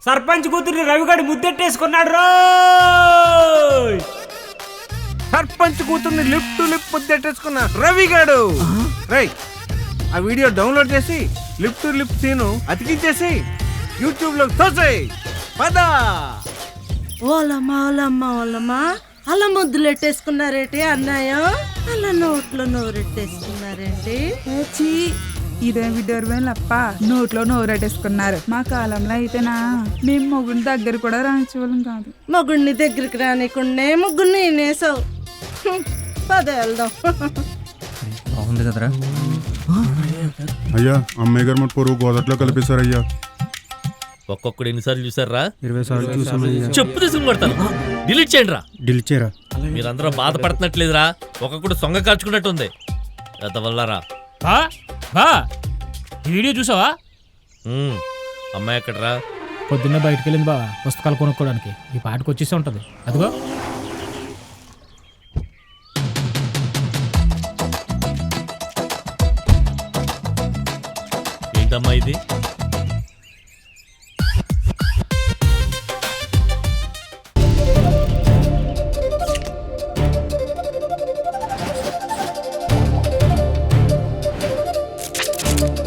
సర్పంచ్ కూతుర్ని రవిగాడు ముద్దెట్టేసుకున్నాడు రో. సర్పంచ్ కూతుర్ని లిప్ టు లిప్ ముద్దెట్టేసుకున్న రవిగాడు. రై ఆ వీడియో డౌన్లోడ్ చేసి లిప్ టు లిప్ సీను అతికించేసి యూట్యూబ్ లో తోసేయ్. పదా ఓలమ్మా అలా ముద్దులెట్టేసుకున్నారేంటి అన్నయ్య? అలా నోట్లో నోరెట్టేసుకున్నారేంటి? ఇదే విడర్వేలప్ప నోట్లో నోరెట్టేసుకున్నారు. మా కాలంలో అయితేనా మేము మొగుడిని దగ్గర కూడా రానిచ్చేవాళ్ళం కాదు. మగుడిని దగ్గరికి రానికుండే ముగ్గురు నేనేసావు. పద వెళ్దాం. బాగుంది కదరా. అయ్యా అమ్మాయి గారు మన పొరుగు గోదట్లో కలిపేశారు అయ్యా. ఒక్కొక్కడు ఎన్నిసార్లు చూసారా? 20 సార్లు చూసామయ్యా. చెప్పు తీసుకుని కొడతాను. డిలీట్ చేయండి రా. డిలీట్ చేయరా. మీరందరూ బాధపడుతున్నట్లేదురా. ఒక్కొక్కడు సొంగ కార్చుకున్నట్టుంది. వల్లరా బా ఈ వీడియో చూసావా? అమ్మాయి ఎక్కడరా? పొద్దున్నే బయటకు వెళ్ళింది బావా పుస్తకాలు కొనుక్కోవడానికి. ఈ పాటకు వచ్చేసి ఉంటది. అదిగో ఏంటమ్మా ఇది?